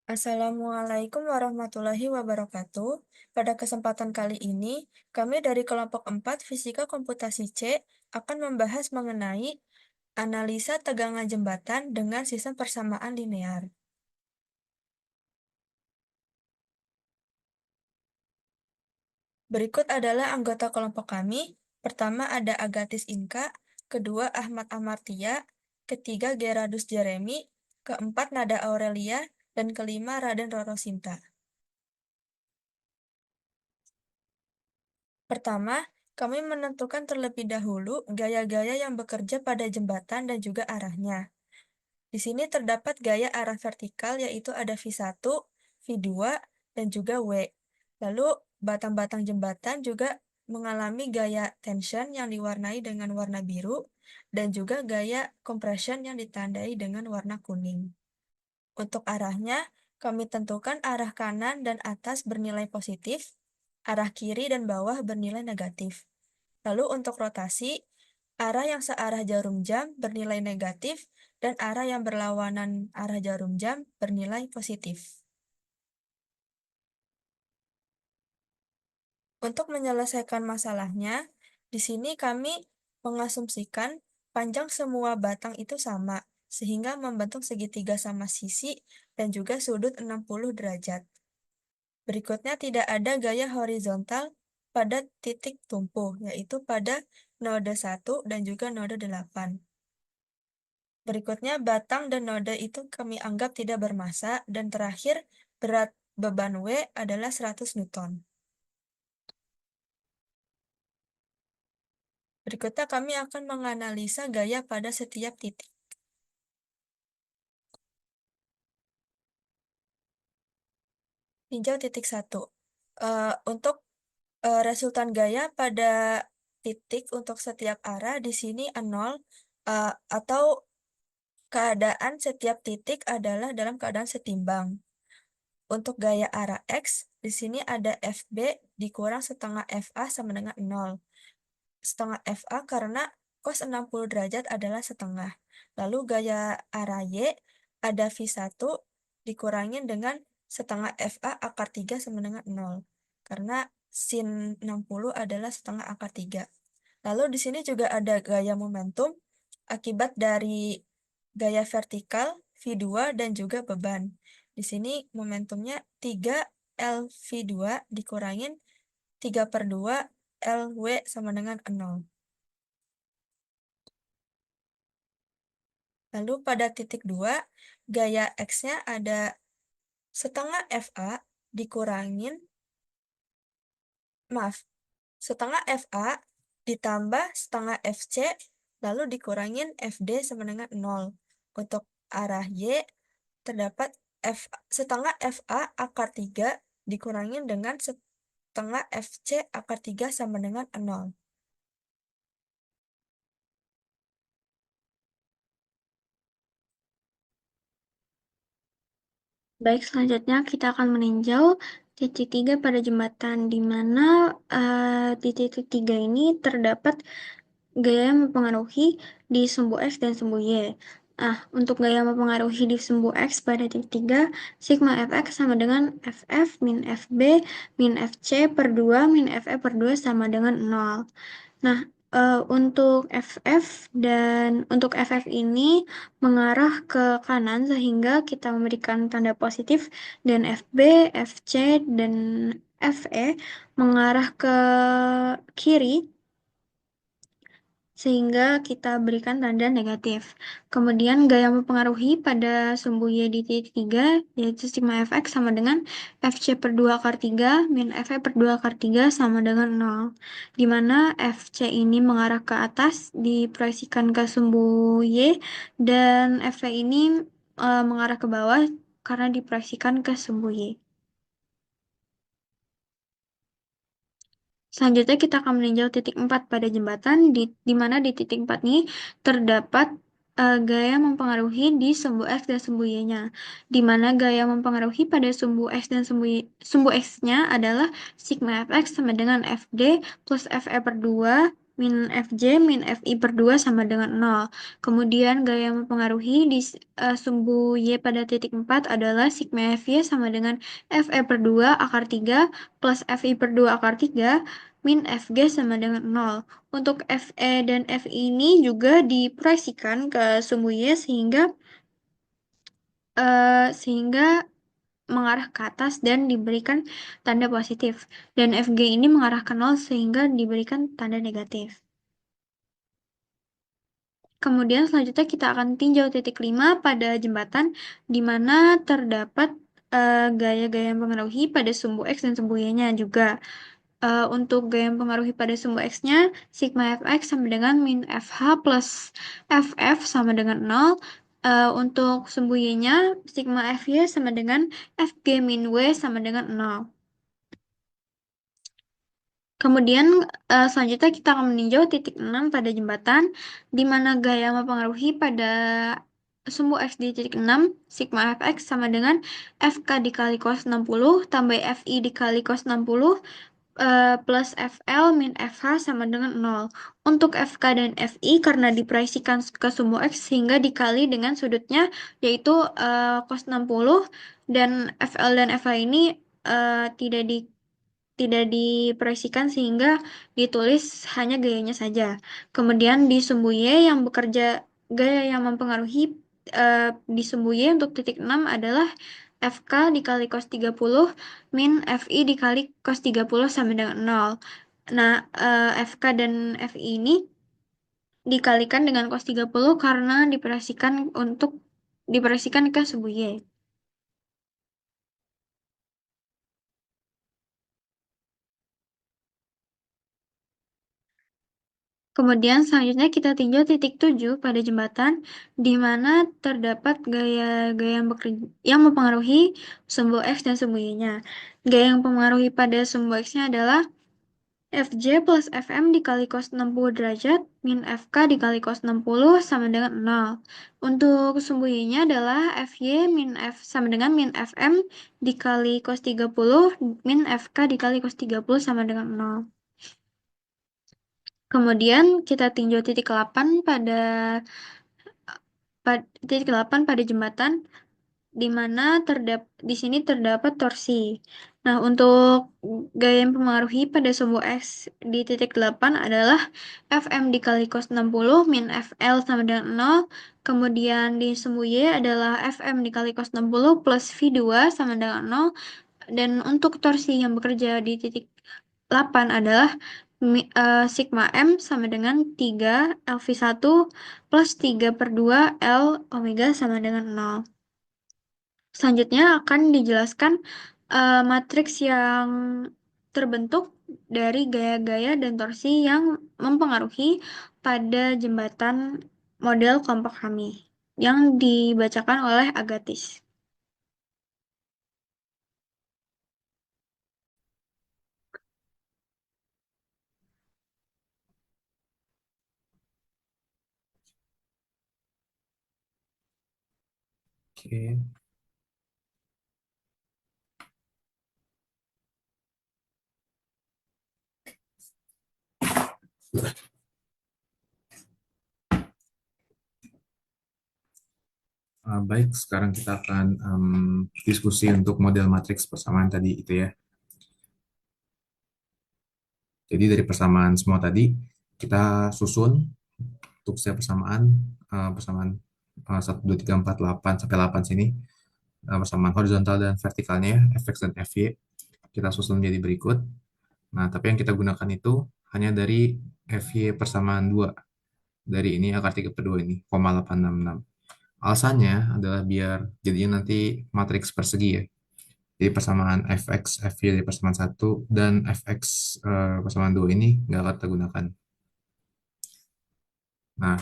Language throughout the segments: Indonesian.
Assalamualaikum warahmatullahi wabarakatuh. Pada kesempatan kali ini, kami dari kelompok 4 Fisika Komputasi C akan membahas mengenai analisa tegangan jembatan dengan sistem persamaan linear. Berikut adalah anggota kelompok kami. Pertama ada Agatis Inka, kedua Ahmad Amartia, ketiga Geradus Jeremy, keempat Nada Aurelia, dan kelima Raden Roro Sinta. Pertama, kami menentukan terlebih dahulu gaya-gaya yang bekerja pada jembatan dan juga arahnya. Di sini terdapat gaya arah vertikal yaitu ada V1, V2, dan juga W. Lalu batang-batang jembatan juga mengalami gaya tension yang diwarnai dengan warna biru dan juga gaya compression yang ditandai dengan warna kuning. Untuk arahnya, kami tentukan arah kanan dan atas bernilai positif, arah kiri dan bawah bernilai negatif. Lalu untuk rotasi, arah yang searah jarum jam bernilai negatif dan arah yang berlawanan arah jarum jam bernilai positif. Untuk menyelesaikan masalahnya, di sini kami mengasumsikan panjang semua batang itu sama, sehingga membentuk segitiga sama sisi dan juga sudut 60 derajat. Berikutnya tidak ada gaya horizontal pada titik tumpu, yaitu pada node 1 dan juga node 8. Berikutnya batang dan node itu kami anggap tidak bermassa, dan terakhir berat beban W adalah 100 Newton. Berikutnya kami akan menganalisa gaya pada setiap titik. Tinjau titik 1. Untuk resultan gaya pada titik untuk setiap arah di sini 0, atau keadaan setiap titik adalah dalam keadaan setimbang. Untuk gaya arah X, di sini ada FB dikurang setengah FA sama dengan 0. Setengah FA karena cos 60 derajat adalah setengah. Lalu gaya arah Y ada V1 dikurangin dengan setengah FA akar 3 sama dengan 0. Karena sin 60 adalah setengah akar 3. Lalu di sini juga ada gaya momentum akibat dari gaya vertikal, V2, dan juga beban. Di sini momentumnya 3 LV2 dikurangin 3/2 LW sama dengan 0. Lalu pada titik 2, gaya X-nya ada setengah FA dikurangin, maaf, setengah FA ditambah setengah FC, lalu dikurangin FD sama dengan 0. Untuk arah Y, terdapat setengah FA akar 3 dikurangin dengan setengah FC akar 3 sama dengan 0. Baik, selanjutnya kita akan meninjau titik 3 pada jembatan, di mana di titik 3 ini terdapat gaya yang mempengaruhi di sumbu X dan sumbu Y. Untuk gaya mempengaruhi di sumbu X pada titik 3, sigma Fx sama dengan Ff min Fb min Fc per 2 min Fe per 2 sama dengan 0. Nah, untuk untuk FF ini mengarah ke kanan sehingga kita memberikan tanda positif, dan FB, FC, dan FE mengarah ke kiri sehingga kita berikan tanda negatif. Kemudian gaya mempengaruhi pada sumbu Y di titik 3 yaitu sigma Fx sama dengan Fc per 2 akar 3 min Fe per 2 akar 3 sama dengan 0. Di mana Fc ini mengarah ke atas diproyeksikan ke sumbu Y, dan Fe ini mengarah ke bawah karena diproyeksikan ke sumbu Y. Selanjutnya kita akan meninjau titik 4 pada jembatan, di mana di titik 4 ini terdapat gaya mempengaruhi di sumbu X dan sumbu Y-nya, di mana gaya mempengaruhi pada sumbu X dan sumbu X-nya adalah sigma Fx sama dengan Fd plus Fe per 2 min Fj min Fi per 2 sama dengan 0. Kemudian gaya yang mempengaruhi di sumbu Y pada titik 4 adalah sigma Fy sama dengan Fe per 2 akar 3 plus Fi per 2 akar 3 min Fg sama dengan 0. Untuk Fe dan Fi ini juga diproyeksikan ke sumbu Y sehingga mengarah ke atas dan diberikan tanda positif. Dan Fg ini mengarah ke 0 sehingga diberikan tanda negatif. Kemudian selanjutnya kita akan tinjau titik 5 pada jembatan di mana terdapat gaya-gaya yang mempengaruhi pada sumbu X dan sumbu Y-nya juga. Untuk gaya yang mempengaruhi pada sumbu X-nya, sigma Fx sama dengan min Fh plus Ff sama dengan 0. Untuk sumbu Y-nya, sigma Fy sama dengan Fg min W sama dengan 0. Kemudian selanjutnya kita akan meninjau titik 6 pada jembatan di mana gaya mempengaruhi pada sumbu X di titik 6 sigma Fx sama dengan Fk dikali cos 60 tambah Fi dikali cos 60 plus Fl min Fh sama dengan 0. Untuk Fk dan Fi karena diproyeksikan ke sumbu X sehingga dikali dengan sudutnya yaitu cos 60 dan Fl dan Fh ini tidak diproyeksikan sehingga ditulis hanya gayanya saja. Kemudian di sumbu Y yang bekerja gaya yang mempengaruhi eh, di sumbu Y untuk titik 6 adalah FK dikali cos 30 min FI dikali cos 30 sama dengan 0. Nah, FK dan FI ini dikalikan dengan cos 30 karena diproyeksikan ke sumbu Y. Kemudian selanjutnya kita tinjau titik 7 pada jembatan di mana terdapat gaya-gaya yang mempengaruhi sumbu X dan sumbu Y-nya. Gaya yang mempengaruhi pada sumbu X-nya adalah Fj plus Fm dikali cos 60 derajat min Fk dikali cos 60 sama dengan 0. Untuk sumbu Y-nya adalah Fy min F sama dengan min Fm dikali cos 30 min Fk dikali cos 30 sama dengan 0. Kemudian kita tinjau titik 8 pada jembatan di mana di sini terdapat torsi. Nah, untuk gaya yang mempengaruhi pada sumbu X di titik 8 adalah Fm dikali cos 60 min Fl sama dengan 0. Kemudian di sumbu Y adalah Fm dikali cos 60 plus V2 sama dengan 0. Dan untuk torsi yang bekerja di titik 8 adalah sigma M sama dengan 3 LV1 plus 3 per 2 L omega sama dengan 0. Selanjutnya akan dijelaskan matriks yang terbentuk dari gaya-gaya dan torsi yang mempengaruhi pada jembatan model kelompok kami yang dibacakan oleh Agatis. Oke. Baik, sekarang kita akan diskusi untuk model matriks persamaan tadi itu ya. Jadi dari persamaan semua tadi kita susun untuk setiap persamaan 1, 2, 3, 4, 8 sampai 8 sini, persamaan horizontal dan vertikalnya ya, Fx dan Fy kita susun jadi berikut. Nah, tapi yang kita gunakan itu hanya dari Fy persamaan 2 dari ini akar 3 per 2 ini, 866. Alasannya adalah biar jadinya nanti matriks persegi ya. Jadi persamaan fx, fy dari persamaan 1 dan fx persamaan 2 ini nggak akan kita gunakan. Nah,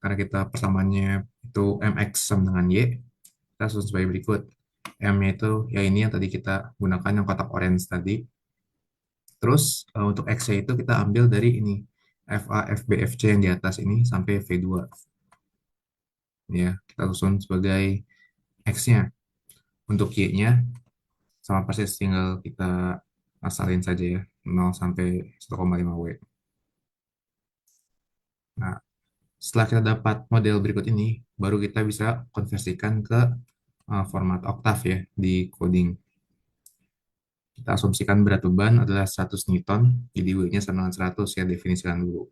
karena kita persamaannya itu mx sama dengan y, kita susun sebagai berikut. M-nya itu ya ini yang tadi kita gunakan yang kotak orange tadi. Terus untuk x-nya itu kita ambil dari ini. FA, FB, FC yang di atas ini sampai V2. Ya, kita susun sebagai x-nya. Untuk y-nya sama persis tinggal kita asalin saja ya 0 sampai 1,5W. Nah, setelah kita dapat model berikut ini, baru kita bisa konversikan ke format oktav ya di coding. Kita asumsikan berat beban adalah 100 Newton, jadi W-nya sama dengan 100 ya, definisikan dulu.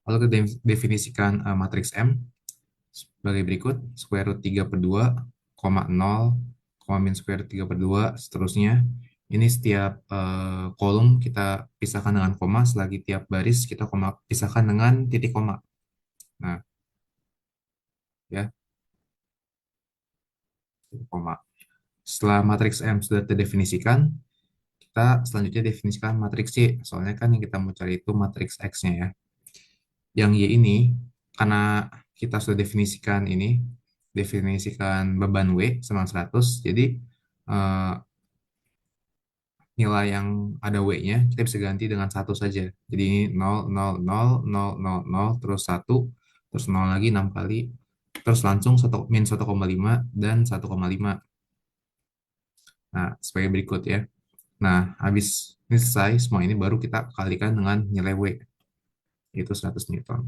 Lalu kita definisikan matriks M sebagai berikut, square root 3 per 2, 0, min square root 3 per 2, seterusnya. Ini setiap kolom kita pisahkan dengan koma, selagi tiap baris kita pisahkan dengan titik koma. Nah, ya, titik koma. Setelah matriks M sudah terdefinisikan, kita selanjutnya definisikan matriks Y. Soalnya kan yang kita mau cari itu matriks X-nya ya. Yang Y ini, karena kita sudah definisikan beban W sama 100, jadi eh, nilai yang ada W-nya kita bisa ganti dengan 1 saja. Jadi ini 0, 0, 0, 0, 0, 0, terus 1, terus 0 lagi 6 kali, terus langsung min 1,5 dan 1,5. Nah, sebagai berikut ya. Nah, habis ini selesai, semua ini baru kita kalikan dengan nilai W, yaitu 100 Newton.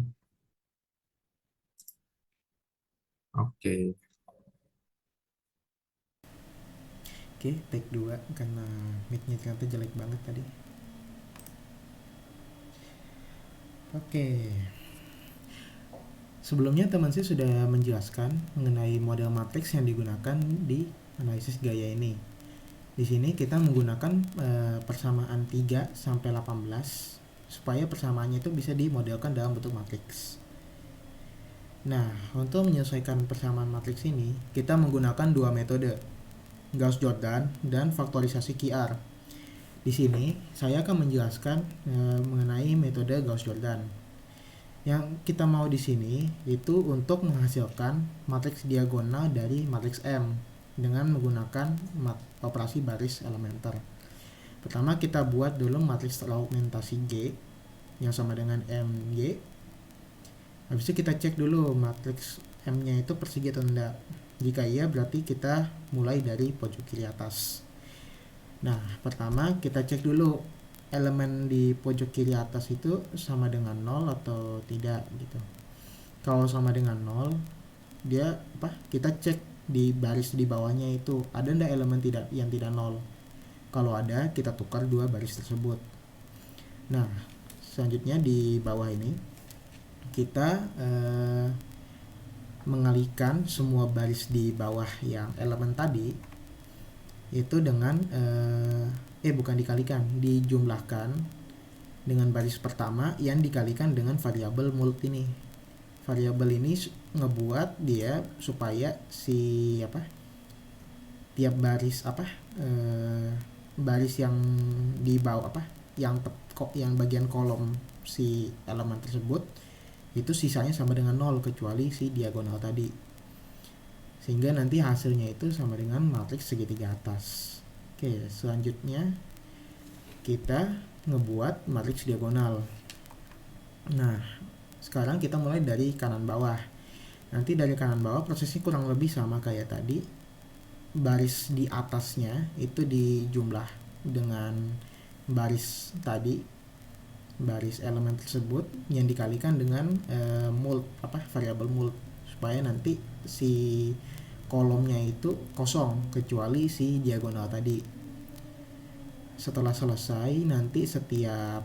Oke. Oke, take 2 karena mic-nya ternyata jelek banget tadi. Oke. Sebelumnya teman saya sudah menjelaskan mengenai model matriks yang digunakan di analisis gaya ini. Di sini kita menggunakan persamaan 3 sampai 18 supaya persamaannya itu bisa dimodelkan dalam bentuk matriks. Nah, untuk menyesuaikan persamaan matriks ini, kita menggunakan dua metode, Gauss-Jordan dan faktorisasi QR. Di sini saya akan menjelaskan mengenai metode Gauss-Jordan. Yang kita mau di sini itu untuk menghasilkan matriks diagonal dari matriks M dengan menggunakan operasi baris elementer. Pertama kita buat dulu matriks teraumentasi G yang sama dengan MY. Habis itu kita cek dulu matriks M-nya itu persegi atau enggak. Jika iya berarti kita mulai dari pojok kiri atas. Nah, pertama kita cek dulu elemen di pojok kiri atas itu sama dengan 0 atau tidak gitu. Kalau sama dengan 0, dia kita cek di baris di bawahnya itu ada enggak elemen yang tidak 0. Kalau ada, kita tukar dua baris tersebut. Nah, selanjutnya di bawah ini kita mengalihkan semua baris di bawah yang elemen tadi itu dengan bukan dikalikan, dijumlahkan dengan baris pertama yang dikalikan dengan variabel mult ini. Variabel ini ngebuat dia supaya tiap baris baris yang di bawah yang bagian kolom si elemen tersebut itu sisanya sama dengan 0 kecuali si diagonal tadi. Sehingga nanti hasilnya itu sama dengan matriks segitiga atas. Oke, selanjutnya kita ngebuat matriks diagonal. Nah, sekarang kita mulai dari kanan bawah. Nanti dari kanan bawah prosesnya kurang lebih sama kayak tadi. Baris di atasnya itu dijumlah dengan baris tadi, baris elemen tersebut yang dikalikan dengan variabel mult supaya nanti si kolomnya itu kosong kecuali si diagonal tadi. Setelah selesai nanti setiap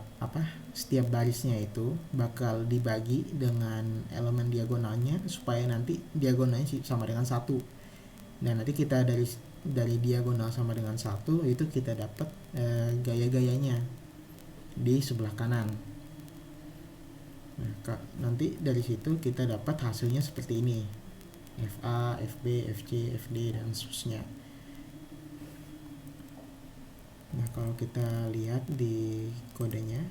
barisnya itu bakal dibagi dengan elemen diagonalnya supaya nanti diagonalnya sama dengan 1. Dan nanti kita dari diagonal sama dengan 1 itu kita dapat gaya-gayanya di sebelah kanan. Nah, nanti dari situ kita dapat hasilnya seperti ini. FA, FB, FC, FD dan seterusnya. Nah, kalau kita lihat di kodenya,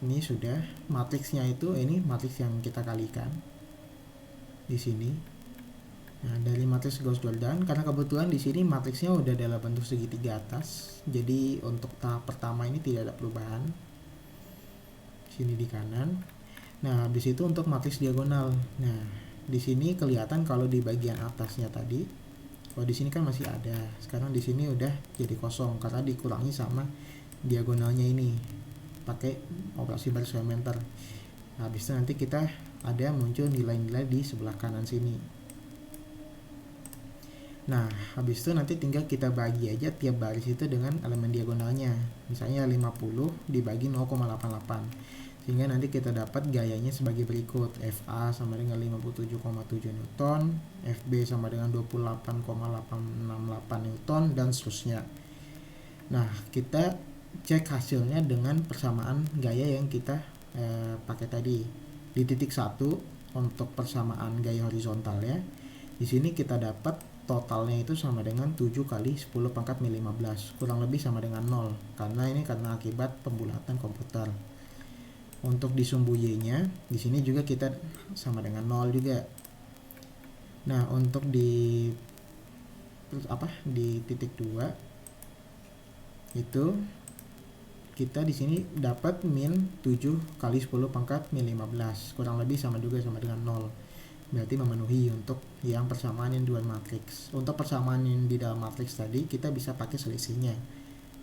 ini sudah matriksnya itu, ini matriks yang kita kalikan di sini. Nah, dari matriks Gauss-Jordan, karena kebetulan di sini matriksnya udah dalam bentuk segitiga atas, jadi untuk tahap pertama ini tidak ada perubahan. Sini di kanan. Nah, habis itu untuk matriks diagonal. Nah, di sini kelihatan kalau di bagian atasnya tadi, kalau di sini kan masih ada. Sekarang di sini udah jadi kosong karena dikurangi sama diagonalnya ini pakai operasi baris elementer. Habis itu nanti kita ada muncul nilai-nilai di sebelah kanan sini. Nah, habis itu nanti tinggal kita bagi aja tiap baris itu dengan elemen diagonalnya. Misalnya 50 dibagi 0,88. Sehingga nanti kita dapat gayanya sebagai berikut. FA sama dengan 57,7 Newton, FB sama dengan 28,868 Newton, dan seterusnya. Nah, kita cek hasilnya dengan persamaan gaya yang kita pakai tadi. Di titik 1 untuk persamaan gaya horizontalnya, di sini kita dapat totalnya itu sama dengan 7 kali 10 pangkat min 15, kurang lebih sama dengan 0, karena ini karena akibat pembulatan komputer. Untuk di sumbu Y-nya, di sini juga kita sama dengan 0 juga. Nah, untuk di titik 2 itu kita di sini dapat min 7 kali 10 pangkat min 15, kurang lebih sama juga sama dengan 0. Berarti memenuhi untuk yang persamaan yang dua matriks. Untuk persamaan yang di dalam matriks tadi kita bisa pakai selisihnya.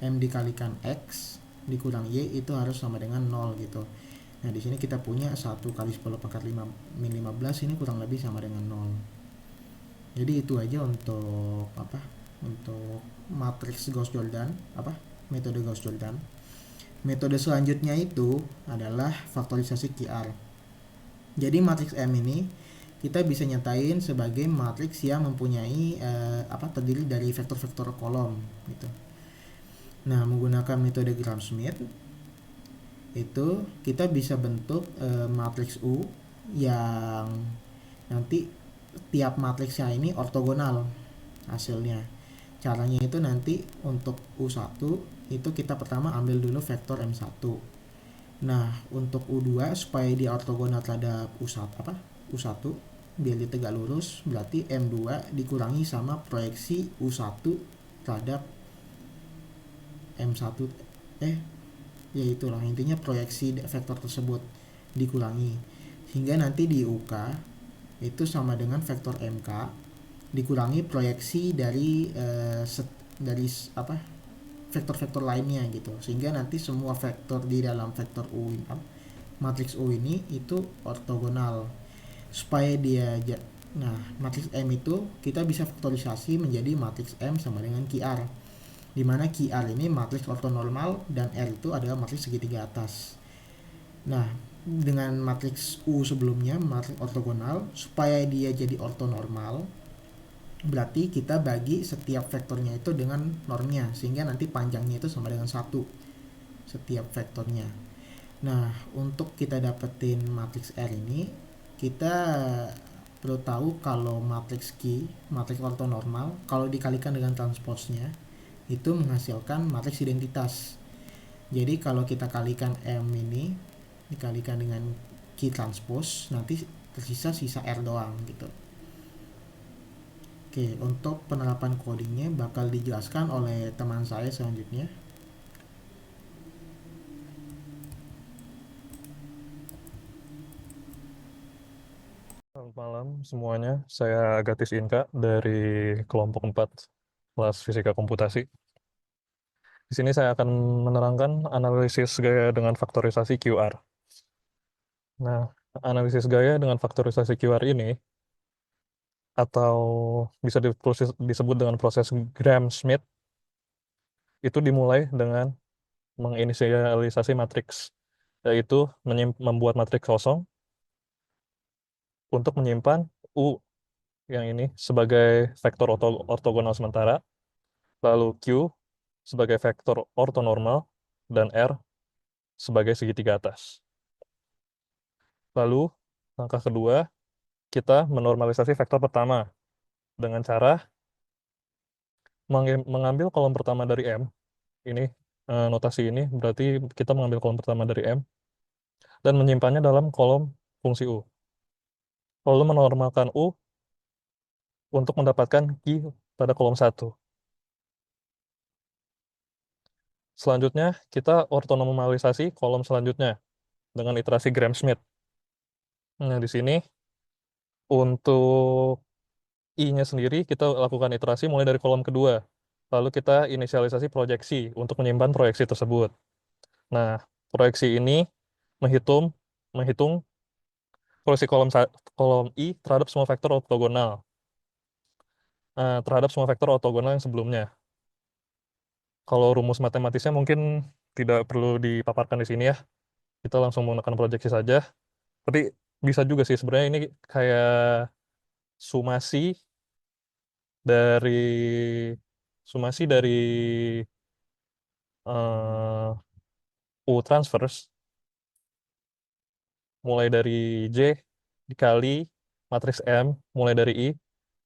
M dikalikan X dikurang Y itu harus sama dengan 0 gitu. Nah, di sini kita punya 1 kali 10 pangkat 5 min 15 ini kurang lebih sama dengan 0. Jadi itu aja untuk Untuk matriks Gauss-Jordan, metode Gauss-Jordan. Metode selanjutnya itu adalah faktorisasi QR. Jadi matriks M ini kita bisa nyatain sebagai matriks yang mempunyai terdiri dari vektor-vektor kolom gitu. Nah, menggunakan metode Gram-Schmidt itu kita bisa bentuk matriks U yang nanti tiap matriksnya ini ortogonal hasilnya. Caranya itu nanti untuk U1 itu kita pertama ambil dulu vektor M1. Nah, untuk U2 supaya dia ortogonal terhadap U1 biar dia tegak lurus, berarti M2 dikurangi sama proyeksi U1 terhadap M1 ya itulah intinya, proyeksi vektor tersebut dikurangi sehingga nanti di UK itu sama dengan vektor MK dikurangi proyeksi dari vektor-vektor lainnya gitu, sehingga nanti semua vektor di dalam vektor U matriks U ini itu ortogonal supaya dia nah, matriks M itu kita bisa faktorisasi menjadi matriks M sama dengan QR, di mana QR ini matriks ortonormal dan R itu adalah matriks segitiga atas. Nah, dengan matriks U sebelumnya matriks ortogonal, supaya dia jadi ortonormal berarti kita bagi setiap vektornya itu dengan normnya, sehingga nanti panjangnya itu sama dengan 1 setiap vektornya. Nah, untuk kita dapetin matriks R ini kita perlu tahu kalau matriks Q, matriks ortonormal, kalau dikalikan dengan transposnya itu menghasilkan matriks identitas. Jadi kalau kita kalikan M ini dikalikan dengan Q transpos, nanti tersisa R doang gitu. Oke, untuk penerapan codingnya bakal dijelaskan oleh teman saya selanjutnya. Selamat malam semuanya, saya Agatis Inka dari kelompok 4 kelas Fisika Komputasi. Di sini saya akan menerangkan analisis gaya dengan faktorisasi QR. Nah, analisis gaya dengan faktorisasi QR ini, atau bisa disebut dengan proses Gram-Schmidt, itu dimulai dengan menginisialisasi matriks, yaitu membuat matriks kosong untuk menyimpan U yang ini sebagai vektor ortogonal sementara, lalu Q sebagai vektor ortonormal, dan R sebagai segitiga atas. Lalu, langkah kedua, kita menormalisasi vektor pertama dengan cara mengambil kolom pertama dari M. Ini notasi ini berarti kita mengambil kolom pertama dari M dan menyimpannya dalam kolom fungsi U. Lalu menormalkan U untuk mendapatkan Q pada kolom 1. Selanjutnya, kita ortonormalisasi kolom selanjutnya dengan iterasi Gram-Schmidt. Nah, di sini untuk I-nya sendiri kita lakukan iterasi mulai dari kolom kedua. Lalu kita inisialisasi proyeksi untuk menyimpan proyeksi tersebut. Nah, proyeksi ini menghitung menghitung proyeksi kolom I terhadap semua vektor ortogonal. Terhadap semua vektor ortogonal yang sebelumnya. Kalau rumus matematisnya mungkin tidak perlu dipaparkan di sini ya. Kita langsung menggunakan proyeksi saja. Tapi bisa juga sih sebenarnya ini kayak sumasi dari eh, U transverse mulai dari J dikali matriks M mulai dari I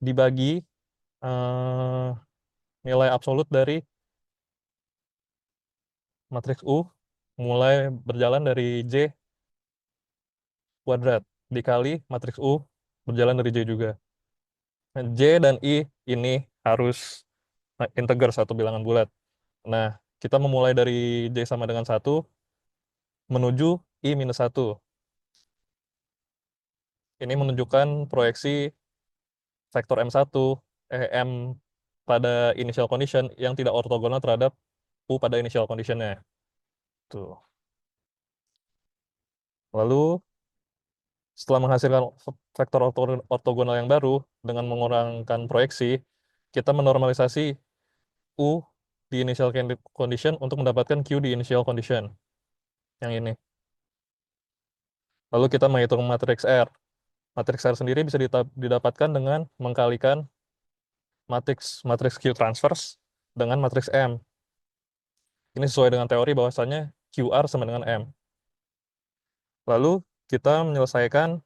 dibagi eh, nilai absolut dari matriks U mulai berjalan dari J kuadrat dikali matriks U berjalan dari J juga. Nah, J dan I ini harus integer satu bilangan bulat. Nah, kita memulai dari J sama dengan 1 menuju I minus 1. Ini menunjukkan proyeksi vektor M pada initial condition yang tidak ortogonal terhadap U pada initial conditionnya. Tuh. Lalu setelah menghasilkan vektor ortogonal yang baru dengan mengurangkan proyeksi, kita menormalisasi U di initial condition untuk mendapatkan Q di initial condition. Yang ini. Lalu kita menghitung matriks R. Matriks R sendiri bisa didapatkan dengan mengkalikan matriks Q transverse dengan matriks M. Ini sesuai dengan teori bahwasannya QR sama dengan M. Lalu kita menyelesaikan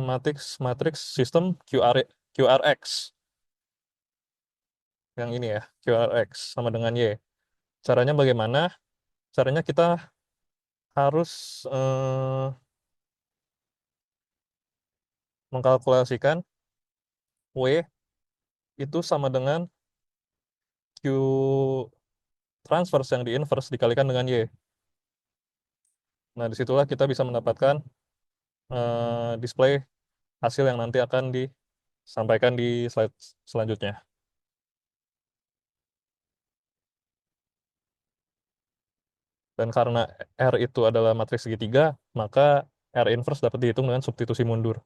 matriks sistem QRX. Yang ini ya, QRX sama dengan Y. Caranya bagaimana? Caranya kita harus mengkalkulasikan W itu sama dengan Q transverse yang di inverse dikalikan dengan Y. Nah, disitulah kita bisa mendapatkan display hasil yang nanti akan disampaikan di slide selanjutnya. Dan karena R itu adalah matriks segitiga, maka R inverse dapat dihitung dengan substitusi mundur.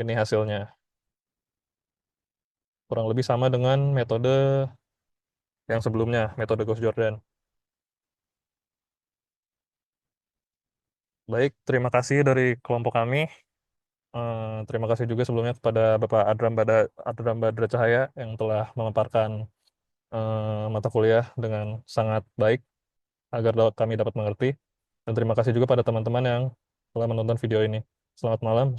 Ini hasilnya. Kurang lebih sama dengan metode yang sebelumnya, metode Gauss-Jordan. Baik, terima kasih dari kelompok kami. Terima kasih juga sebelumnya kepada Bapak Adram Badra Cahaya yang telah memaparkan mata kuliah dengan sangat baik agar kami dapat mengerti. Dan terima kasih juga pada teman-teman yang telah menonton video ini. Selamat malam.